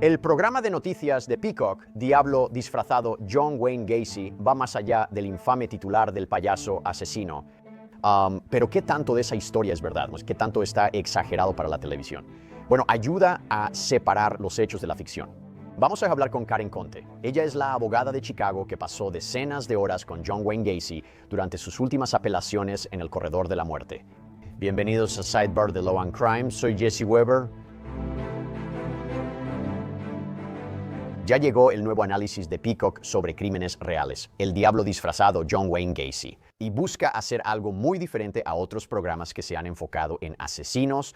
El programa de noticias de Peacock, Diablo disfrazado John Wayne Gacy, va más allá del infame titular del payaso asesino. Pero ¿qué tanto de esa historia es verdad? ¿Qué tanto está exagerado para la televisión? Bueno, ayuda a separar los hechos de la ficción. Vamos a hablar con Karen Conte. Ella es la abogada de Chicago que pasó decenas de horas con John Wayne Gacy durante sus últimas apelaciones en el corredor de la muerte. Bienvenidos a Sidebar de Law and Crime. Soy Jesse Weber. Ya llegó el nuevo análisis de Peacock sobre crímenes reales, El Diablo disfrazado John Wayne Gacy, y busca hacer algo muy diferente a otros programas que se han enfocado en asesinos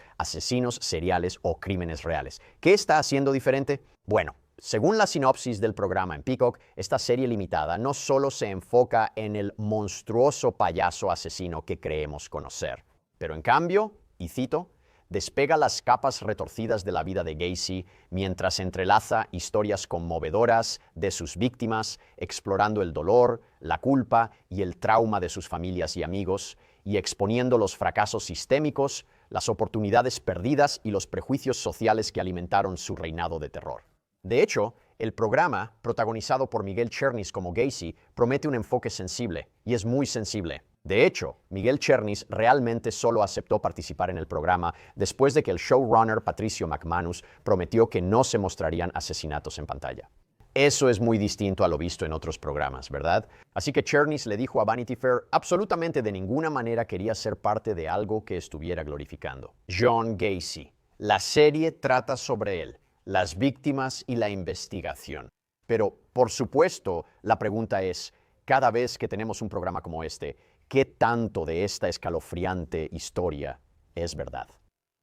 seriales o crímenes reales. ¿Qué está haciendo diferente? Bueno, según la sinopsis del programa en Peacock, esta serie limitada no solo se enfoca en el monstruoso payaso asesino que creemos conocer, pero en cambio, y cito, despega las capas retorcidas de la vida de Gacy mientras entrelaza historias conmovedoras de sus víctimas, explorando el dolor, la culpa y el trauma de sus familias y amigos, y exponiendo los fracasos sistémicos, las oportunidades perdidas y los prejuicios sociales que alimentaron su reinado de terror. De hecho, el programa, protagonizado por Miguel Chernis como Gacy, promete un enfoque sensible, y es muy sensible. De hecho, Miguel Chernis realmente solo aceptó participar en el programa después de que el showrunner Patricio McManus prometió que no se mostrarían asesinatos en pantalla. Eso es muy distinto a lo visto en otros programas, ¿verdad? Así que Chernis le dijo a Vanity Fair absolutamente de ninguna manera quería ser parte de algo que estuviera glorificando. John Gacy. La serie trata sobre él, las víctimas y la investigación. Pero, por supuesto, la pregunta es, cada vez que tenemos un programa como este, ¿qué tanto de esta escalofriante historia es verdad?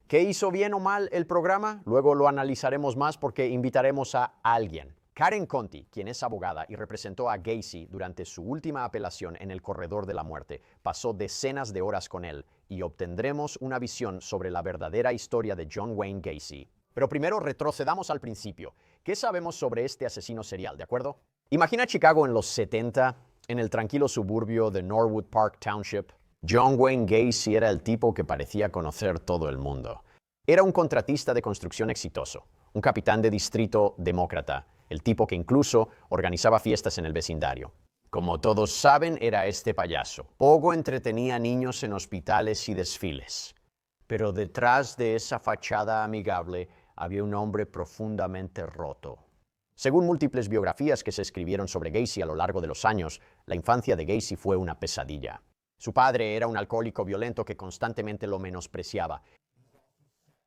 ¿Qué hizo bien o mal el programa? Luego lo analizaremos más porque invitaremos a alguien. Karen Conte, quien es abogada y representó a Gacy durante su última apelación en el corredor de la muerte, pasó decenas de horas con él y obtendremos una visión sobre la verdadera historia de John Wayne Gacy. Pero primero retrocedamos al principio. ¿Qué sabemos sobre este asesino serial, de acuerdo? Imagina Chicago en los 70, en el tranquilo suburbio de Norwood Park Township. John Wayne Gacy era el tipo que parecía conocer todo el mundo. Era un contratista de construcción exitoso, un capitán de distrito demócrata, el tipo que incluso organizaba fiestas en el vecindario. Como todos saben, era este payaso. Poco entretenía niños en hospitales y desfiles. Pero detrás de esa fachada amigable había un hombre profundamente roto. Según múltiples biografías que se escribieron sobre Gacy a lo largo de los años, la infancia de Gacy fue una pesadilla. Su padre era un alcohólico violento que constantemente lo menospreciaba.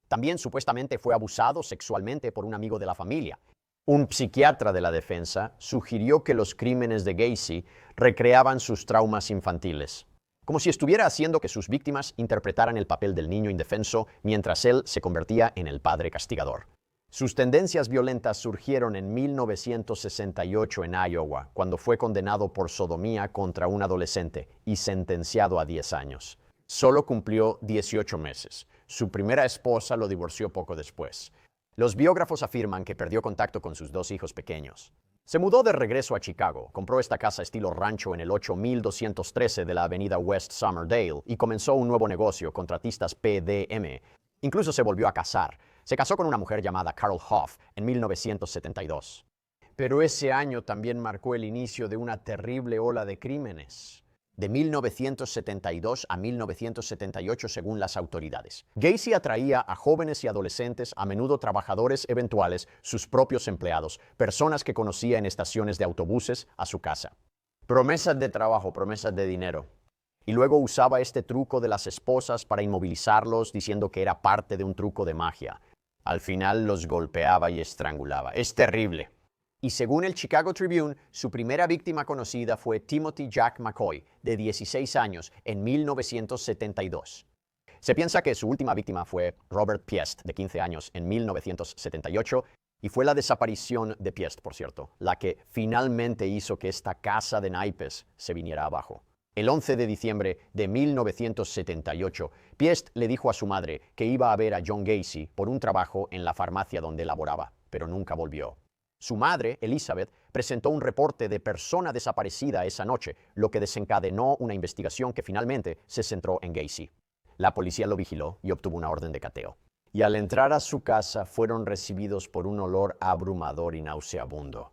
También supuestamente fue abusado sexualmente por un amigo de la familia. Un psiquiatra de la defensa sugirió que los crímenes de Gacy recreaban sus traumas infantiles, como si estuviera haciendo que sus víctimas interpretaran el papel del niño indefenso mientras él se convertía en el padre castigador. Sus tendencias violentas surgieron en 1968 en Iowa, cuando fue condenado por sodomía contra un adolescente y sentenciado a 10 años. Solo cumplió 18 meses. Su primera esposa lo divorció poco después. Los biógrafos afirman que perdió contacto con sus 2 hijos pequeños. Se mudó de regreso a Chicago, compró esta casa estilo rancho en el 8213 de la avenida West Somerdale y comenzó un nuevo negocio, Contratistas PDM. Incluso se volvió a casar. Se casó con una mujer llamada Carol Hoff en 1972. Pero ese año también marcó el inicio de una terrible ola de crímenes. De 1972 a 1978 según las autoridades. Gacy atraía a jóvenes y adolescentes, a menudo trabajadores eventuales, sus propios empleados, personas que conocía en estaciones de autobuses, a su casa. Promesas de trabajo, promesas de dinero. Y luego usaba este truco de las esposas para inmovilizarlos diciendo que era parte de un truco de magia. Al final los golpeaba y estrangulaba. Es terrible. Y según el Chicago Tribune, su primera víctima conocida fue Timothy Jack McCoy, de 16 años, en 1972. Se piensa que su última víctima fue Robert Piest, de 15 años, en 1978, y fue la desaparición de Piest, por cierto, la que finalmente hizo que esta casa de naipes se viniera abajo. El 11 de diciembre de 1978, Piest le dijo a su madre que iba a ver a John Gacy por un trabajo en la farmacia donde laboraba, pero nunca volvió. Su madre, Elizabeth, presentó un reporte de persona desaparecida esa noche, lo que desencadenó una investigación que finalmente se centró en Gacy. La policía lo vigiló y obtuvo una orden de cateo. y al entrar a su casa fueron recibidos por un olor abrumador y nauseabundo.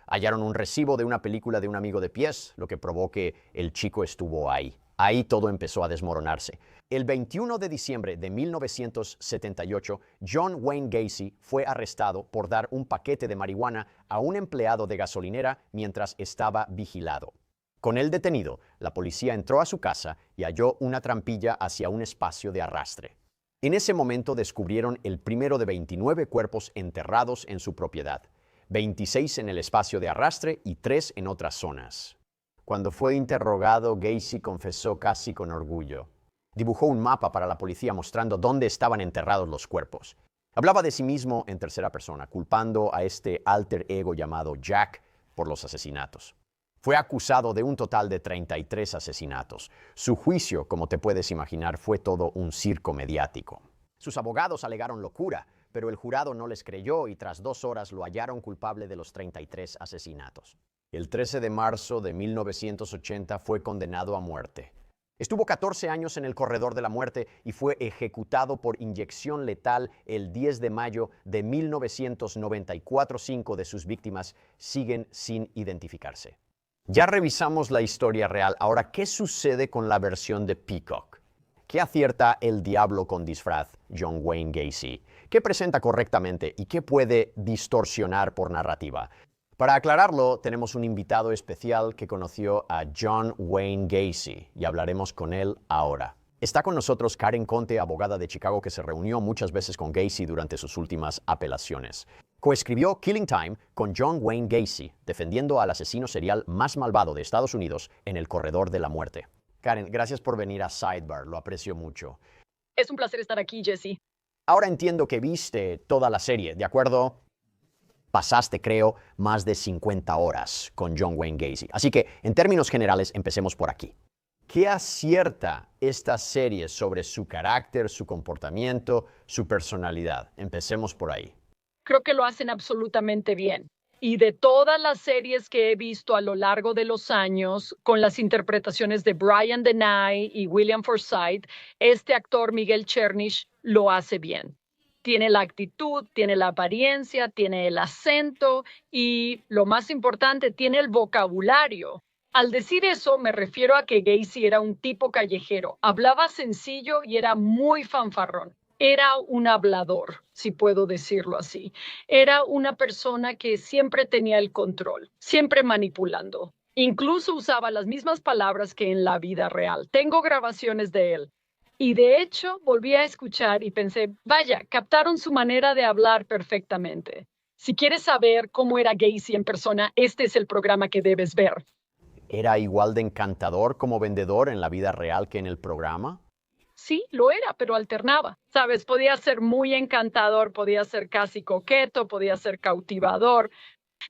Hallaron un recibo de una película de un amigo de pies, lo que probó que el chico estuvo ahí. Ahí todo empezó a desmoronarse. El 21 de diciembre de 1978, John Wayne Gacy fue arrestado por dar un paquete de marihuana a un empleado de gasolinera mientras estaba vigilado. Con él detenido, la policía entró a su casa y halló una trampilla hacia un espacio de arrastre. En ese momento descubrieron el primero de 29 cuerpos enterrados en su propiedad, 26 en el espacio de arrastre y 3 en otras zonas. Cuando fue interrogado, Gacy confesó casi con orgullo. Dibujó un mapa para la policía mostrando dónde estaban enterrados los cuerpos. Hablaba de sí mismo en tercera persona, culpando a este alter ego llamado Jack por los asesinatos. Fue acusado de un total de 33 asesinatos. Su juicio, como te puedes imaginar, fue todo un circo mediático. Sus abogados alegaron locura, pero el jurado no les creyó y tras 2 horas lo hallaron culpable de los 33 asesinatos. El 13 de marzo de 1980 fue condenado a muerte. Estuvo 14 años en el corredor de la muerte y fue ejecutado por inyección letal el 10 de mayo de 1994. 5 de sus víctimas siguen sin identificarse. Ya revisamos la historia real. Ahora, ¿qué sucede con la versión de Peacock? ¿Qué acierta el diablo con disfraz, John Wayne Gacy? ¿Qué presenta correctamente y qué puede distorsionar por narrativa? Para aclararlo, tenemos un invitado especial que conoció a John Wayne Gacy y hablaremos con él ahora. Está con nosotros Karen Conte, abogada de Chicago que se reunió muchas veces con Gacy durante sus últimas apelaciones. Coescribió Killing Time con John Wayne Gacy, defendiendo al asesino serial más malvado de Estados Unidos en el corredor de la muerte. Karen, gracias por venir a Sidebar, lo aprecio mucho. Es un placer estar aquí, Jesse. Ahora entiendo que viste toda la serie, ¿de acuerdo? Pasaste, creo, más de 50 horas con John Wayne Gacy. Así que, en términos generales, empecemos por aquí. ¿Qué acierta esta serie sobre su carácter, su comportamiento, su personalidad? Empecemos por ahí. Creo que lo hacen absolutamente bien. Y de todas las series que he visto a lo largo de los años, con las interpretaciones de Brian Deney y William Forsythe, este actor Miguel Chernish lo hace bien. Tiene la actitud, tiene la apariencia, tiene el acento y, lo más importante, tiene el vocabulario. Al decir eso, me refiero a que Gacy era un tipo callejero. Hablaba sencillo y era muy fanfarrón. Era un hablador, si puedo decirlo así. Era una persona que siempre tenía el control, siempre manipulando. Incluso usaba las mismas palabras que en la vida real. Tengo grabaciones de él. Y de hecho, volví a escuchar y pensé, vaya, captaron su manera de hablar perfectamente. Si quieres saber cómo era Gacy en persona, este es el programa que debes ver. ¿Era igual de encantador como vendedor en la vida real que en el programa? Sí, lo era, pero alternaba. Sabes, podía ser muy encantador, podía ser casi coqueto, podía ser cautivador.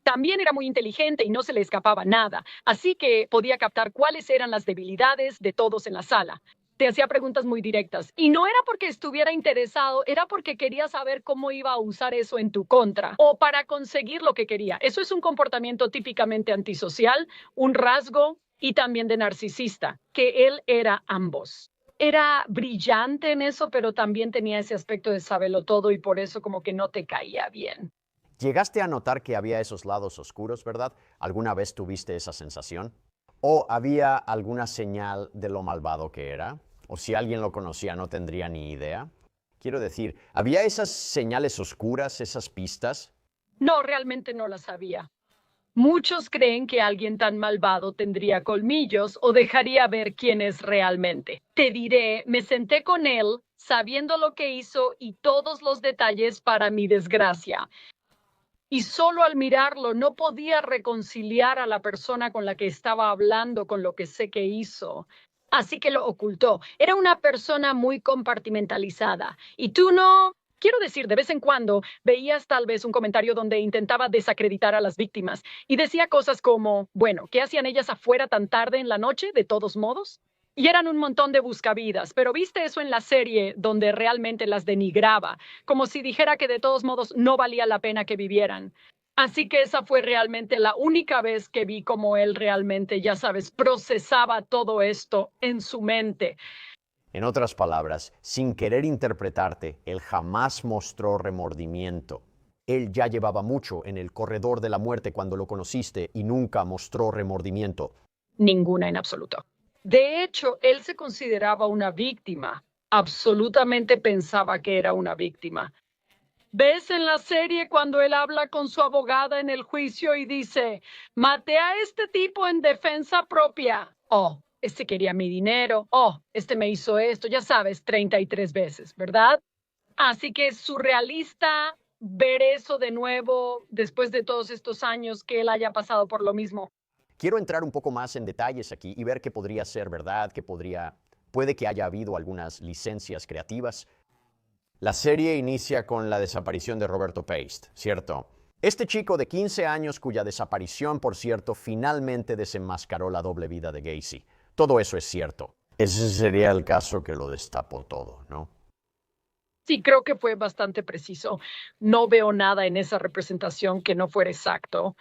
También era muy inteligente y no se le escapaba nada. Así que podía captar cuáles eran las debilidades de todos en la sala. Te hacía preguntas muy directas. Y no era porque estuviera interesado, era porque quería saber cómo iba a usar eso en tu contra o para conseguir lo que quería. Eso es un comportamiento típicamente antisocial, un rasgo y también de narcisista, que él era ambos. Era brillante en eso, pero también tenía ese aspecto de saberlo todo y por eso como que no te caía bien. Llegaste a notar que había esos lados oscuros, ¿verdad? ¿Alguna vez tuviste esa sensación? ¿O había alguna señal de lo malvado que era? ¿O si alguien lo conocía no tendría ni idea? Quiero decir, ¿había esas señales oscuras, esas pistas? No, realmente no las sabía. Muchos creen que alguien tan malvado tendría colmillos o dejaría ver quién es realmente. Te diré, me senté con él sabiendo lo que hizo y todos los detalles para mi desgracia. Y solo al mirarlo no podía reconciliar a la persona con la que estaba hablando con lo que sé que hizo. Así que lo ocultó. Era una persona muy compartimentalizada. Y tú no, quiero decir, de vez en cuando veías tal vez un comentario donde intentaba desacreditar a las víctimas y decía cosas como, bueno, ¿qué hacían ellas afuera tan tarde en la noche, de todos modos? Y eran un montón de buscavidas, pero viste eso en la serie donde realmente las denigraba, como si dijera que de todos modos no valía la pena que vivieran. Así que esa fue realmente la única vez que vi cómo él realmente, ya sabes, procesaba todo esto en su mente. En otras palabras, sin querer interpretarte, él jamás mostró remordimiento. Él ya llevaba mucho en el corredor de la muerte cuando lo conociste y nunca mostró remordimiento. Ninguna en absoluto. De hecho, él se consideraba una víctima. Absolutamente pensaba que era una víctima. ¿Ves en la serie cuando él habla con su abogada en el juicio y dice, maté a este tipo en defensa propia? Oh, este quería mi dinero. Oh, este me hizo esto. Ya sabes, 33 veces, ¿verdad? Así que es surrealista ver eso de nuevo después de todos estos años que él haya pasado por lo mismo. Quiero entrar un poco más en detalles aquí y ver qué podría ser verdad, puede que haya habido algunas licencias creativas. La serie inicia con la desaparición de Roberto Paste, ¿cierto? Este chico de 15 años cuya desaparición, por cierto, finalmente desenmascaró la doble vida de Gacy. Todo eso es cierto. Ese sería el caso que lo destapó todo, ¿no? Sí, creo que fue bastante preciso. No veo nada en esa representación que no fuera exacto.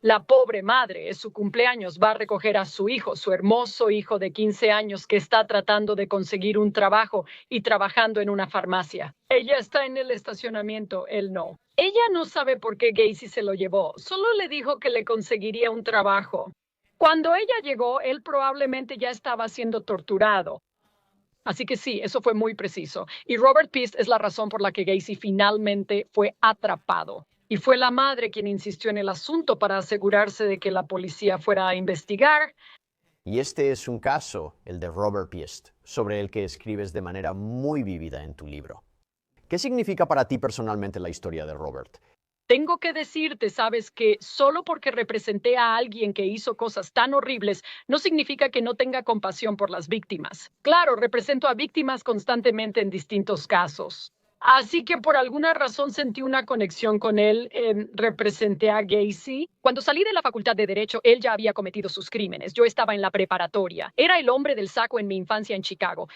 La pobre madre, es su cumpleaños, va a recoger a su hijo, su hermoso hijo de 15 años que está tratando de conseguir un trabajo y trabajando en una farmacia. Ella está en el estacionamiento, él no. Ella no sabe por qué Gacy se lo llevó, solo le dijo que le conseguiría un trabajo. Cuando ella llegó, él probablemente ya estaba siendo torturado. Así que sí, eso fue muy preciso. Y Robert Pist es la razón por la que Gacy finalmente fue atrapado. Y fue la madre quien insistió en el asunto para asegurarse de que la policía fuera a investigar. Y este es un caso, el de Robert Piest, sobre el que escribes de manera muy vívida en tu libro. ¿Qué significa para ti personalmente la historia de Robert? Tengo que decirte, sabes, que solo porque representé a alguien que hizo cosas tan horribles, no significa que no tenga compasión por las víctimas. Claro, represento a víctimas constantemente en distintos casos. Así que por alguna razón sentí una conexión con él. Representé a Gacy. Cuando salí de la Facultad de Derecho, él ya había cometido sus crímenes. Yo estaba en la preparatoria. Era el hombre del saco en mi infancia en Chicago.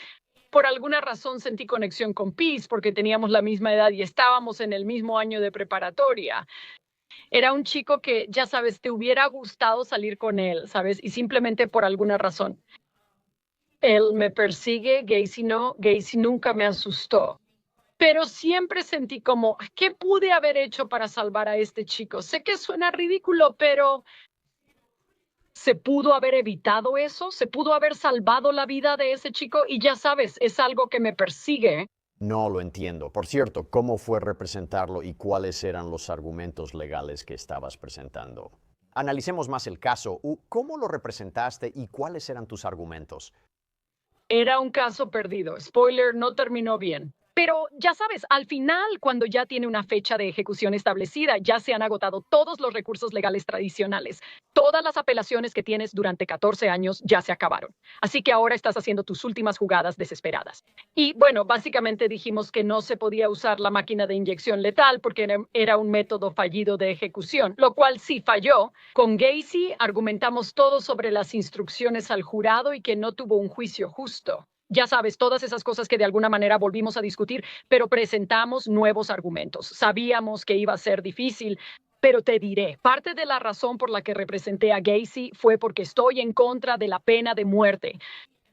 Por alguna razón sentí conexión con Peace porque teníamos la misma edad y estábamos en el mismo año de preparatoria. Era un chico que, ya sabes, te hubiera gustado salir con él, ¿sabes? Y simplemente por alguna razón. Él me persigue, Gacy no, Gacy nunca me asustó. Pero siempre sentí como, ¿qué pude haber hecho para salvar a este chico? Sé que suena ridículo, pero ¿se pudo haber evitado eso? ¿Se pudo haber salvado la vida de ese chico? Y ya sabes, es algo que me persigue. No lo entiendo. Por cierto, ¿cómo fue representarlo y cuáles eran los argumentos legales que estabas presentando? Analicemos más el caso. ¿Cómo lo representaste y cuáles eran tus argumentos? Era un caso perdido. Spoiler, no terminó bien. Pero ya sabes, al final, cuando ya tiene una fecha de ejecución establecida, ya se han agotado todos los recursos legales tradicionales. Todas las apelaciones que tienes durante 14 años ya se acabaron. Así que ahora estás haciendo tus últimas jugadas desesperadas. Y bueno, básicamente dijimos que no se podía usar la máquina de inyección letal porque era un método fallido de ejecución, lo cual sí falló. Con Gacy argumentamos todo sobre las instrucciones al jurado y que no tuvo un juicio justo. Ya sabes, todas esas cosas que de alguna manera volvimos a discutir, pero presentamos nuevos argumentos. Sabíamos que iba a ser difícil, pero te diré, parte de la razón por la que representé a Gacy fue porque estoy en contra de la pena de muerte.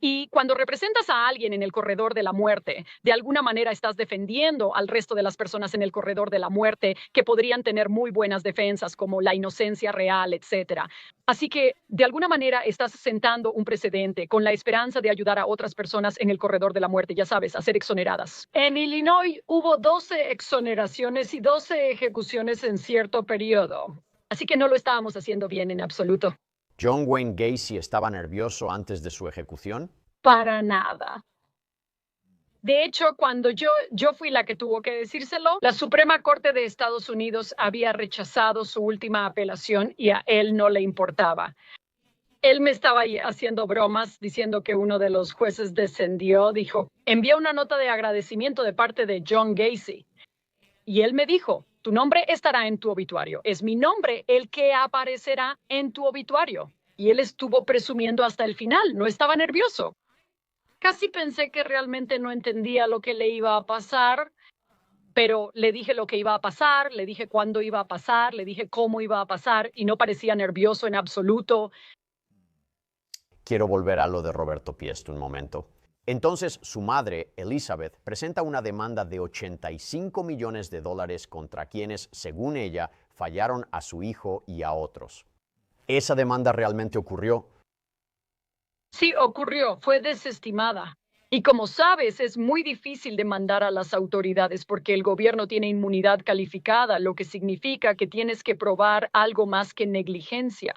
Y cuando representas a alguien en el corredor de la muerte, de alguna manera estás defendiendo al resto de las personas en el corredor de la muerte que podrían tener muy buenas defensas como la inocencia real, etcétera. Así que de alguna manera estás sentando un precedente con la esperanza de ayudar a otras personas en el corredor de la muerte, ya sabes, a ser exoneradas. En Illinois hubo 12 exoneraciones y 12 ejecuciones en cierto periodo. Así que no lo estábamos haciendo bien en absoluto. ¿John Wayne Gacy estaba nervioso antes de su ejecución? Para nada. De hecho, cuando yo fui la que tuvo que decírselo, la Suprema Corte de Estados Unidos había rechazado su última apelación y a él no le importaba. Él me estaba haciendo bromas diciendo que uno de los jueces descendió, dijo, envía una nota de agradecimiento de parte de John Gacy. Y él me dijo, tu nombre estará en tu obituario. Es mi nombre el que aparecerá en tu obituario. Y él estuvo presumiendo hasta el final, no estaba nervioso. Casi pensé que realmente no entendía lo que le iba a pasar, pero le dije lo que iba a pasar, le dije cuándo iba a pasar, le dije cómo iba a pasar y no parecía nervioso en absoluto. Quiero volver a lo de Roberto Piest un momento. Entonces, su madre, Elizabeth, presenta una demanda de $85 millones contra quienes, según ella, fallaron a su hijo y a otros. ¿Esa demanda realmente ocurrió? Sí, ocurrió, fue desestimada. Y como sabes, es muy difícil demandar a las autoridades porque el gobierno tiene inmunidad calificada, lo que significa que tienes que probar algo más que negligencia.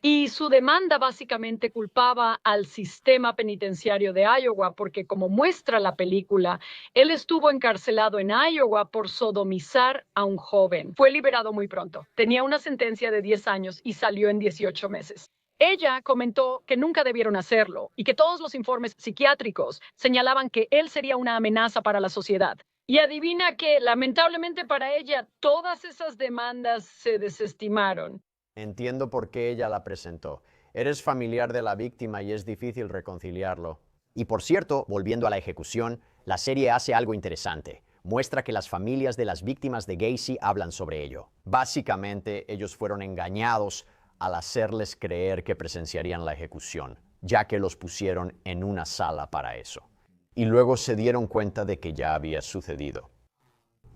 Y su demanda básicamente culpaba al sistema penitenciario de Iowa porque, como muestra la película, él estuvo encarcelado en Iowa por sodomizar a un joven. Fue liberado muy pronto. Tenía una sentencia de 10 años y salió en 18 meses. Ella comentó que nunca debieron hacerlo y que todos los informes psiquiátricos señalaban que él sería una amenaza para la sociedad. Y adivina que, lamentablemente para ella, todas esas demandas se desestimaron. Entiendo por qué ella la presentó. Eres familiar de la víctima y es difícil reconciliarlo. Y por cierto, volviendo a la ejecución, la serie hace algo interesante. Muestra que las familias de las víctimas de Gacy hablan sobre ello. Básicamente, ellos fueron engañados al hacerles creer que presenciarían la ejecución, ya que los pusieron en una sala para eso. Y luego se dieron cuenta de que ya había sucedido.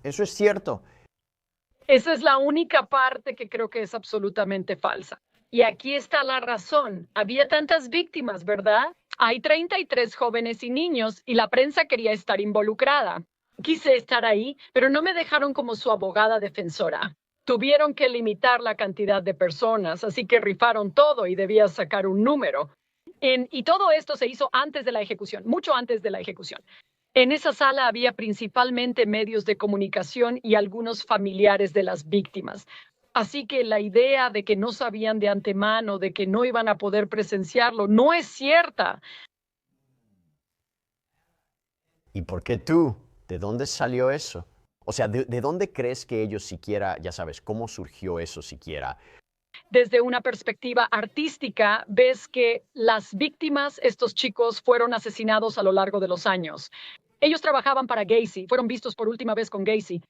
Eso es cierto. Esa es la única parte que creo que es absolutamente falsa. Y aquí está la razón. Había tantas víctimas, ¿verdad? Hay 33 jóvenes y niños y la prensa quería estar involucrada. Quise estar ahí, pero no me dejaron como su abogada defensora. Tuvieron que limitar la cantidad de personas, así que rifaron todo y debía sacar un número. Y todo esto se hizo antes de la ejecución, mucho antes de la ejecución. En esa sala había principalmente medios de comunicación y algunos familiares de las víctimas. Así que la idea de que no sabían de antemano, de que no iban a poder presenciarlo, no es cierta. ¿Y por qué tú? ¿De dónde salió eso? O sea, ¿de dónde crees que ellos siquiera, ya sabes, cómo surgió eso siquiera? Desde una perspectiva artística, ves que las víctimas, estos chicos, fueron asesinados a lo largo de los años. Ellos trabajaban para Gacy, fueron vistos por última vez con Gacy.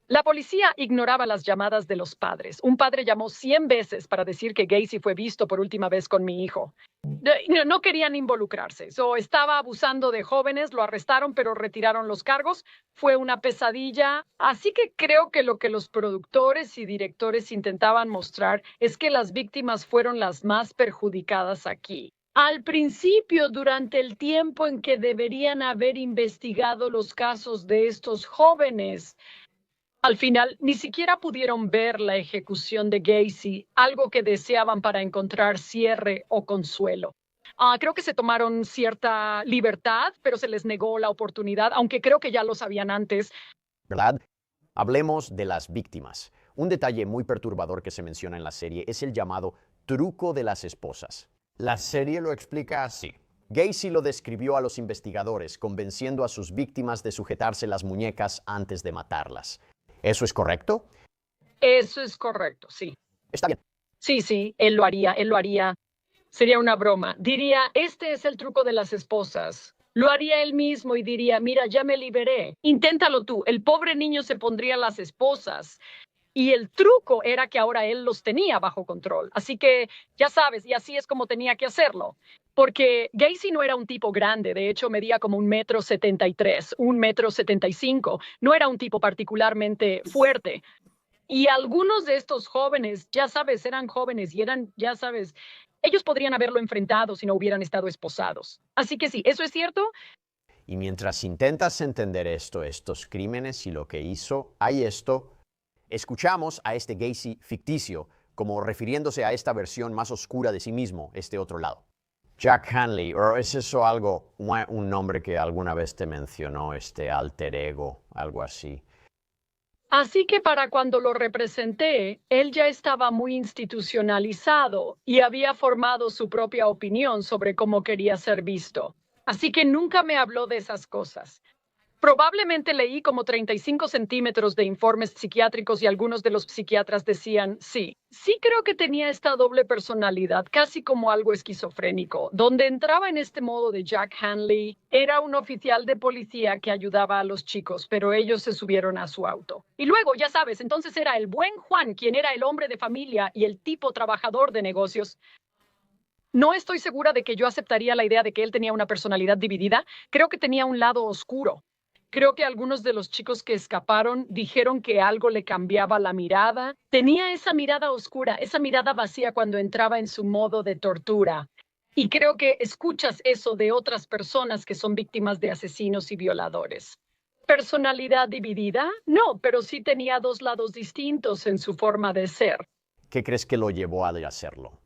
La policía ignoraba las llamadas de los padres. Un padre llamó 100 veces para decir que Gacy fue visto por última vez con mi hijo. No querían involucrarse. Estaba abusando de jóvenes, lo arrestaron, pero retiraron los cargos. Fue una pesadilla. Así que creo que lo que los productores y directores intentaban mostrar es que las víctimas fueron las más perjudicadas aquí. Al principio, durante el tiempo en que deberían haber investigado los casos de estos jóvenes, al final, ni siquiera pudieron ver la ejecución de Gacy, algo que deseaban para encontrar cierre o consuelo. Creo que se tomaron cierta libertad, pero se les negó la oportunidad, aunque creo que ya lo sabían antes. ¿Verdad? Hablemos de las víctimas. Un detalle muy perturbador que se menciona en la serie es el llamado truco de las esposas. La serie lo explica así. Gacy lo describió a los investigadores, convenciendo a sus víctimas de sujetarse las muñecas antes de matarlas. ¿Eso es correcto? Eso es correcto, sí. Está bien. Sí, él lo haría. Sería una broma. Diría, este es el truco de las esposas. Lo haría él mismo y diría, mira, ya me liberé. Inténtalo tú. El pobre niño se pondría las esposas. Y el truco era que ahora él los tenía bajo control. Así que, ya sabes, y así es como tenía que hacerlo. Porque Gacy no era un tipo grande, de hecho medía como 1,73 m, 1,75 m. No era un tipo particularmente fuerte. Y algunos de estos jóvenes, ya sabes, eran jóvenes y eran, ya sabes, ellos podrían haberlo enfrentado si no hubieran estado esposados. Así que sí, eso es cierto. Y mientras intentas entender estos crímenes y lo que hizo, hay esto. Escuchamos a este Gacy ficticio como refiriéndose a esta versión más oscura de sí mismo, este otro lado. Jack Hanley, ¿o es eso algo, un nombre que alguna vez te mencionó, este alter ego, algo así? Así que para cuando lo representé, él ya estaba muy institucionalizado y había formado su propia opinión sobre cómo quería ser visto. Así que nunca me habló de esas cosas. Probablemente leí como 35 centímetros de informes psiquiátricos y algunos de los psiquiatras decían, sí creo que tenía esta doble personalidad, casi como algo esquizofrénico. Donde entraba en este modo de Jack Hanley, era un oficial de policía que ayudaba a los chicos, pero ellos se subieron a su auto. Y luego, ya sabes, entonces era el buen Juan, quien era el hombre de familia y el tipo trabajador de negocios. No estoy segura de que yo aceptaría la idea de que él tenía una personalidad dividida. Creo que tenía un lado oscuro. Creo que algunos de los chicos que escaparon dijeron que algo le cambiaba la mirada. Tenía esa mirada oscura, esa mirada vacía cuando entraba en su modo de tortura. Y creo que escuchas eso de otras personas que son víctimas de asesinos y violadores. ¿Personalidad dividida? No, pero sí tenía dos lados distintos en su forma de ser. ¿Qué crees que lo llevó a hacerlo?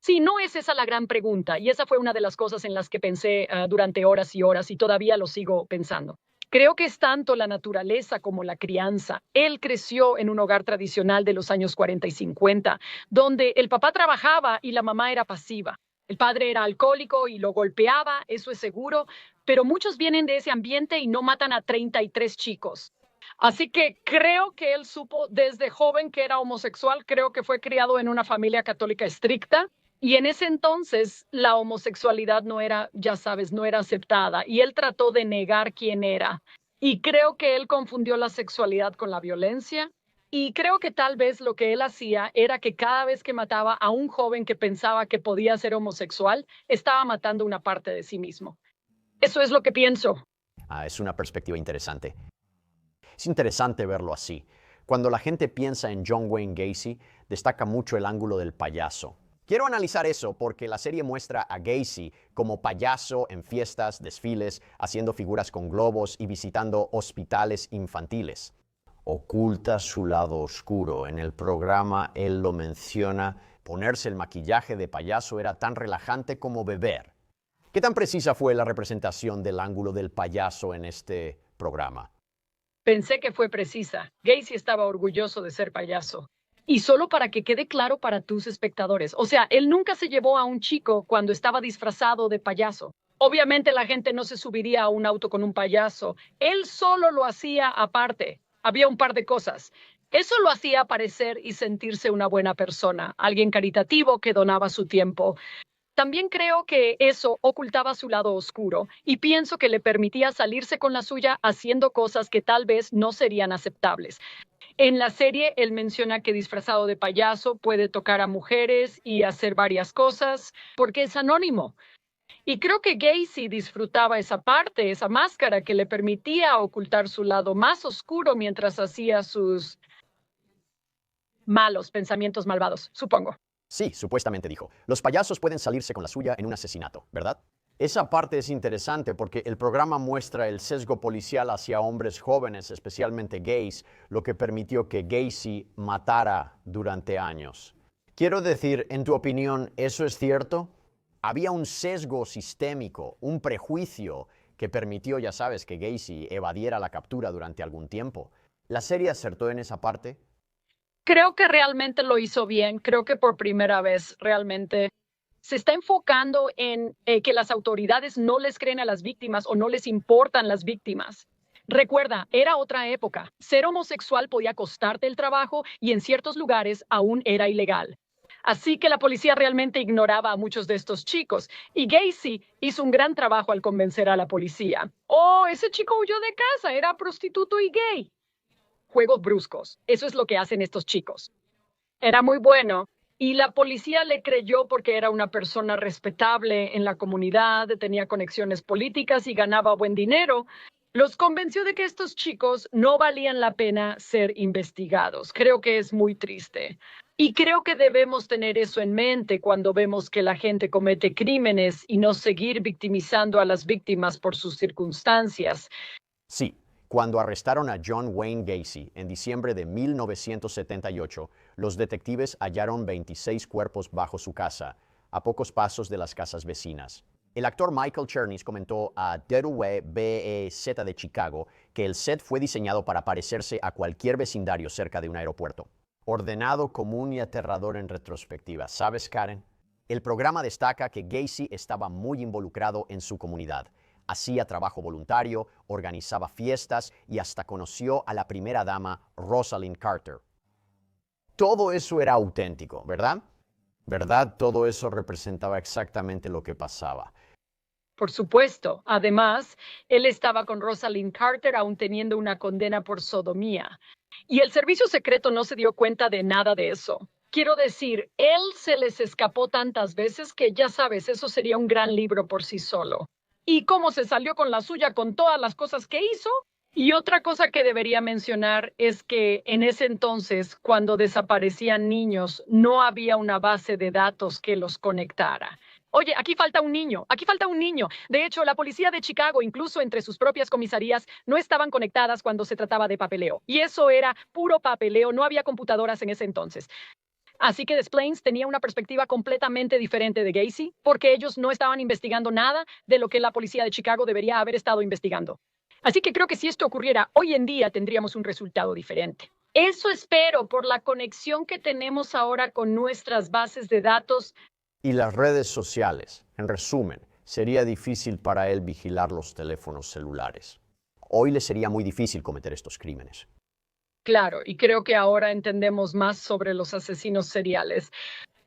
Sí, no es esa la gran pregunta, y esa fue una de las cosas en las que pensé durante horas y horas y todavía lo sigo pensando. Creo que es tanto la naturaleza como la crianza. Él creció en un hogar tradicional de los años 40 y 50, donde el papá trabajaba y la mamá era pasiva. El padre era alcohólico y lo golpeaba, eso es seguro, pero muchos vienen de ese ambiente y no matan a 33 chicos. Así que creo que él supo desde joven que era homosexual, creo que fue criado en una familia católica estricta y en ese entonces la homosexualidad no era, ya sabes, no era aceptada y él trató de negar quién era. Y creo que él confundió la sexualidad con la violencia. Y creo que tal vez lo que él hacía era que cada vez que mataba a un joven que pensaba que podía ser homosexual, estaba matando una parte de sí mismo. Eso es lo que pienso. Es una perspectiva interesante. Es interesante verlo así. Cuando la gente piensa en John Wayne Gacy, destaca mucho el ángulo del payaso. Quiero analizar eso porque la serie muestra a Gacy como payaso en fiestas, desfiles, haciendo figuras con globos y visitando hospitales infantiles. Oculta su lado oscuro. En el programa él lo menciona. Ponerse el maquillaje de payaso era tan relajante como beber. ¿Qué tan precisa fue la representación del ángulo del payaso en este programa? Pensé que fue precisa. Gacy estaba orgulloso de ser payaso. Y solo para que quede claro para tus espectadores, o sea, él nunca se llevó a un chico cuando estaba disfrazado de payaso. Obviamente la gente no se subiría a un auto con un payaso. Él solo lo hacía aparte. Había un par de cosas. Eso lo hacía parecer y sentirse una buena persona, alguien caritativo que donaba su tiempo. También creo que eso ocultaba su lado oscuro y pienso que le permitía salirse con la suya haciendo cosas que tal vez no serían aceptables. En la serie, él menciona que disfrazado de payaso puede tocar a mujeres y hacer varias cosas porque es anónimo. Y creo que Gacy disfrutaba esa parte, esa máscara que le permitía ocultar su lado más oscuro mientras hacía sus malos pensamientos malvados, supongo. Sí, supuestamente dijo. Los payasos pueden salirse con la suya en un asesinato, ¿verdad? Esa parte es interesante porque el programa muestra el sesgo policial hacia hombres jóvenes, especialmente gays, lo que permitió que Gacy matara durante años. Quiero decir, en tu opinión, ¿eso es cierto? Había un sesgo sistémico, un prejuicio que permitió, ya sabes, que Gacy evadiera la captura durante algún tiempo. ¿La serie acertó en esa parte? Creo que realmente lo hizo bien. Creo que por primera vez realmente se está enfocando en que las autoridades no les creen a las víctimas o no les importan las víctimas. Recuerda, era otra época. Ser homosexual podía costarte el trabajo y en ciertos lugares aún era ilegal. Así que la policía realmente ignoraba a muchos de estos chicos y Gacy hizo un gran trabajo al convencer a la policía. Oh, ese chico huyó de casa, era prostituto y gay. Juegos bruscos. Eso es lo que hacen estos chicos. Era muy bueno y la policía le creyó porque era una persona respetable en la comunidad, tenía conexiones políticas y ganaba buen dinero. Los convenció de que estos chicos no valían la pena ser investigados. Creo que es muy triste. Y creo que debemos tener eso en mente cuando vemos que la gente comete crímenes y no seguir victimizando a las víctimas por sus circunstancias. Sí, cuando arrestaron a John Wayne Gacy en diciembre de 1978, los detectives hallaron 26 cuerpos bajo su casa, a pocos pasos de las casas vecinas. El actor Michael Chernis comentó a WBEZ de Chicago que el set fue diseñado para parecerse a cualquier vecindario cerca de un aeropuerto. Ordenado, común y aterrador en retrospectiva. ¿Sabes, Karen? El programa destaca que Gacy estaba muy involucrado en su comunidad. Hacía trabajo voluntario, organizaba fiestas y hasta conoció a la primera dama, Rosalind Carter. Todo eso era auténtico, ¿verdad? ¿Verdad? Todo eso representaba exactamente lo que pasaba. Por supuesto. Además, él estaba con Rosalind Carter aún teniendo una condena por sodomía. Y el servicio secreto no se dio cuenta de nada de eso. Quiero decir, él se les escapó tantas veces que ya sabes, eso sería un gran libro por sí solo. Y cómo se salió con la suya con todas las cosas que hizo. Y otra cosa que debería mencionar es que en ese entonces, cuando desaparecían niños, no había una base de datos que los conectara. Oye, aquí falta un niño, aquí falta un niño. De hecho, la policía de Chicago, incluso entre sus propias comisarías, no estaban conectadas cuando se trataba de papeleo. Y eso era puro papeleo, no había computadoras en ese entonces. Así que Des Plaines tenía una perspectiva completamente diferente de Gacy, porque ellos no estaban investigando nada de lo que la policía de Chicago debería haber estado investigando. Así que creo que si esto ocurriera hoy en día, tendríamos un resultado diferente. Eso espero por la conexión que tenemos ahora con nuestras bases de datos. Y las redes sociales, en resumen, sería difícil para él vigilar los teléfonos celulares. Hoy le sería muy difícil cometer estos crímenes. Claro, y creo que ahora entendemos más sobre los asesinos seriales.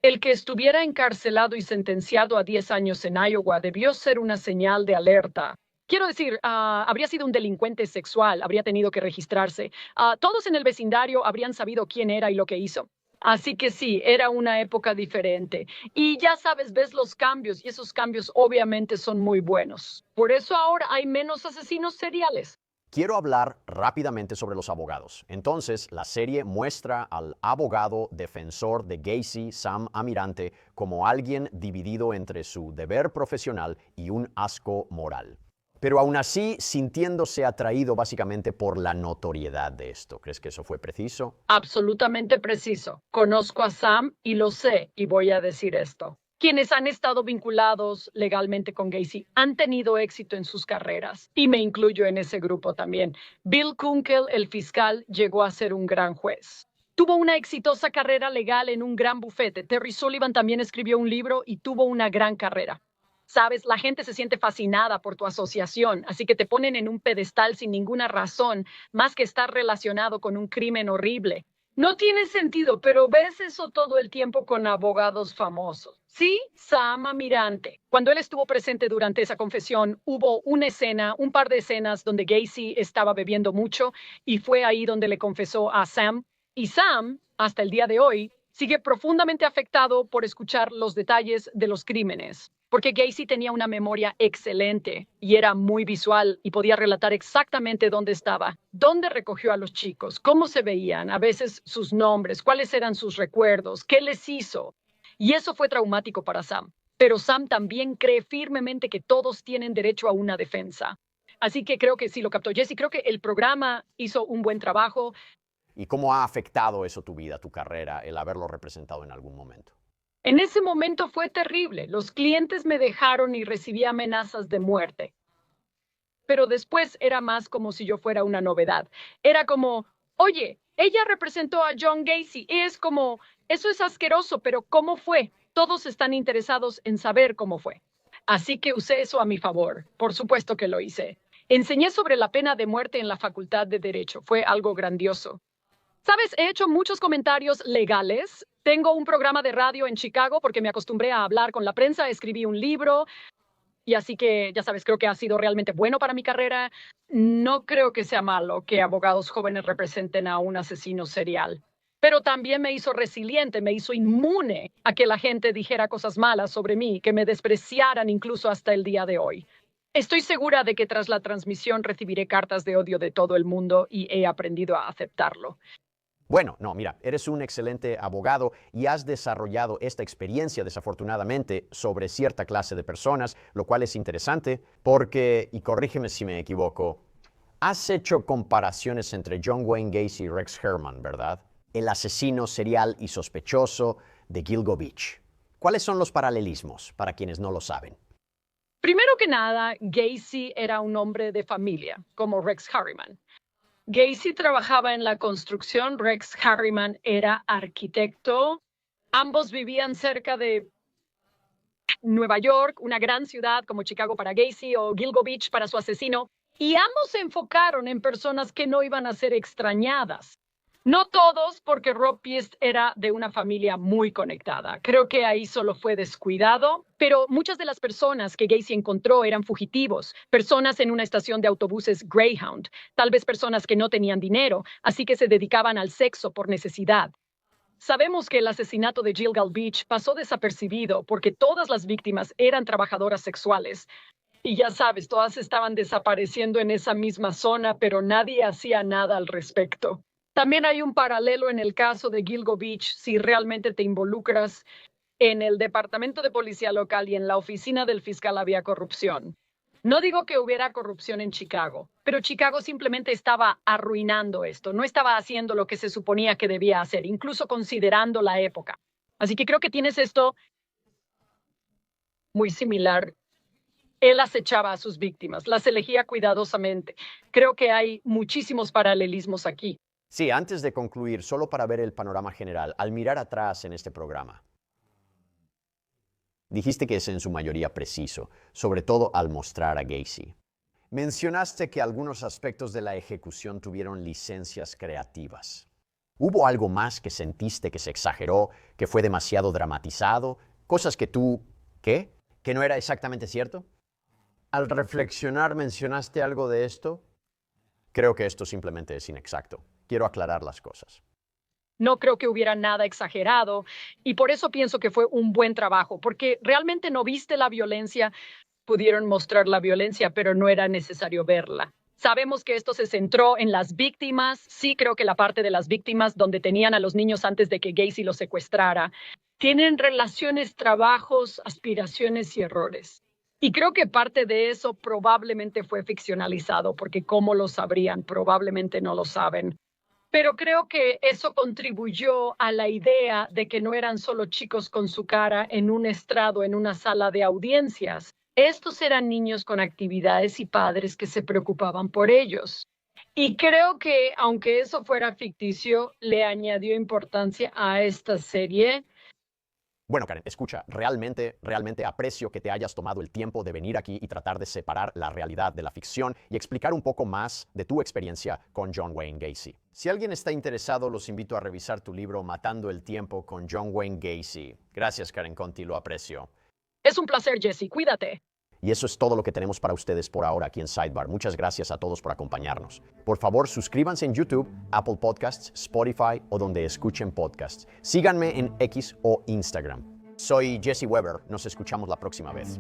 El que estuviera encarcelado y sentenciado a 10 años en Iowa debió ser una señal de alerta. Quiero decir, habría sido un delincuente sexual, habría tenido que registrarse. Todos en el vecindario habrían sabido quién era y lo que hizo. Así que sí, era una época diferente. Y ya sabes, ves los cambios y esos cambios obviamente son muy buenos. Por eso ahora hay menos asesinos seriales. Quiero hablar rápidamente sobre los abogados. Entonces, la serie muestra al abogado defensor de Gacy, Sam Amirante, como alguien dividido entre su deber profesional y un asco moral. Pero aún así, sintiéndose atraído básicamente por la notoriedad de esto. ¿Crees que eso fue preciso? Absolutamente preciso. Conozco a Sam y lo sé, y voy a decir esto. Quienes han estado vinculados legalmente con Gacy han tenido éxito en sus carreras, y me incluyo en ese grupo también. Bill Kunkel, el fiscal, llegó a ser un gran juez. Tuvo una exitosa carrera legal en un gran bufete. Terry Sullivan también escribió un libro y tuvo una gran carrera. Sabes, la gente se siente fascinada por tu asociación, así que te ponen en un pedestal sin ninguna razón, más que estar relacionado con un crimen horrible. No tiene sentido, pero ves eso todo el tiempo con abogados famosos. Sí, Sam Amirante. Cuando él estuvo presente durante esa confesión, hubo una escena, un par de escenas donde Gacy estaba bebiendo mucho y fue ahí donde le confesó a Sam. Y Sam, hasta el día de hoy, sigue profundamente afectado por escuchar los detalles de los crímenes, porque Gacy tenía una memoria excelente y era muy visual y podía relatar exactamente dónde estaba, dónde recogió a los chicos, cómo se veían, a veces sus nombres, cuáles eran sus recuerdos, qué les hizo. Y eso fue traumático para Sam. Pero Sam también cree firmemente que todos tienen derecho a una defensa. Así que creo que sí lo captó Jesse. Creo que el programa hizo un buen trabajo. ¿Y cómo ha afectado eso tu vida, tu carrera, el haberlo representado en algún momento? En ese momento fue terrible. Los clientes me dejaron y recibí amenazas de muerte. Pero después era más como si yo fuera una novedad. Era como, oye, ella representó a John Gacy. Y es como, eso es asqueroso, pero ¿cómo fue? Todos están interesados en saber cómo fue. Así que usé eso a mi favor. Por supuesto que lo hice. Enseñé sobre la pena de muerte en la Facultad de Derecho. Fue algo grandioso. Sabes, he hecho muchos comentarios legales. Tengo un programa de radio en Chicago porque me acostumbré a hablar con la prensa, escribí un libro y así que, ya sabes, creo que ha sido realmente bueno para mi carrera. No creo que sea malo que abogados jóvenes representen a un asesino serial, pero también me hizo resiliente, me hizo inmune a que la gente dijera cosas malas sobre mí, que me despreciaran incluso hasta el día de hoy. Estoy segura de que tras la transmisión recibiré cartas de odio de todo el mundo y he aprendido a aceptarlo. Bueno, no, mira, eres un excelente abogado y has desarrollado esta experiencia, desafortunadamente, sobre cierta clase de personas, lo cual es interesante porque, y corrígeme si me equivoco, has hecho comparaciones entre John Wayne Gacy y Rex Herman, ¿verdad? El asesino serial y sospechoso de Gilgo Beach. ¿Cuáles son los paralelismos para quienes no lo saben? Primero que nada, Gacy era un hombre de familia, como Rex Harriman. Gacy trabajaba en la construcción, Rex Harriman era arquitecto. Ambos vivían cerca de Nueva York, una gran ciudad como Chicago para Gacy o Gilgo Beach para su asesino, y ambos se enfocaron en personas que no iban a ser extrañadas. No todos, porque Rob Piest era de una familia muy conectada. Creo que ahí solo fue descuidado, pero muchas de las personas que Gacy encontró eran fugitivos, personas en una estación de autobuses Greyhound, tal vez personas que no tenían dinero, así que se dedicaban al sexo por necesidad. Sabemos que el asesinato de Gilgal Beach pasó desapercibido porque todas las víctimas eran trabajadoras sexuales. Y ya sabes, todas estaban desapareciendo en esa misma zona, pero nadie hacía nada al respecto. También hay un paralelo en el caso de Gilgo Beach si realmente te involucras. En el departamento de policía local y en la oficina del fiscal había corrupción. No digo que hubiera corrupción en Chicago, pero Chicago simplemente estaba arruinando esto, no estaba haciendo lo que se suponía que debía hacer, incluso considerando la época. Así que creo que tienes esto muy similar. Él acechaba a sus víctimas, las elegía cuidadosamente. Creo que hay muchísimos paralelismos aquí. Sí, antes de concluir, solo para ver el panorama general, al mirar atrás en este programa, dijiste que es en su mayoría preciso, sobre todo al mostrar a Gacy. Mencionaste que algunos aspectos de la ejecución tuvieron licencias creativas. ¿Hubo algo más que sentiste que se exageró, que fue demasiado dramatizado? Cosas que tú, ¿qué? ¿Que no era exactamente cierto? Al reflexionar, ¿mencionaste algo de esto? Creo que esto simplemente es inexacto. Quiero aclarar las cosas. No creo que hubiera nada exagerado y por eso pienso que fue un buen trabajo, porque realmente no viste la violencia, pudieron mostrar la violencia, pero no era necesario verla. Sabemos que esto se centró en las víctimas. Sí, creo que la parte de las víctimas donde tenían a los niños antes de que Gacy los secuestrara, tienen relaciones, trabajos, aspiraciones y errores. Y creo que parte de eso probablemente fue ficcionalizado, porque ¿cómo lo sabrían? Probablemente no lo saben. Pero creo que eso contribuyó a la idea de que no eran solo chicos con su cara en un estrado, en una sala de audiencias. Estos eran niños con actividades y padres que se preocupaban por ellos. Y creo que, aunque eso fuera ficticio, le añadió importancia a esta serie. Bueno, Karen, escucha, realmente aprecio que te hayas tomado el tiempo de venir aquí y tratar de separar la realidad de la ficción y explicar un poco más de tu experiencia con John Wayne Gacy. Si alguien está interesado, los invito a revisar tu libro Matando el Tiempo con John Wayne Gacy. Gracias, Karen Conti, lo aprecio. Es un placer, Jesse. Cuídate. Y eso es todo lo que tenemos para ustedes por ahora aquí en Sidebar. Muchas gracias a todos por acompañarnos. Por favor, suscríbanse en YouTube, Apple Podcasts, Spotify o donde escuchen podcasts. Síganme en X o Instagram. Soy Jesse Weber. Nos escuchamos la próxima vez.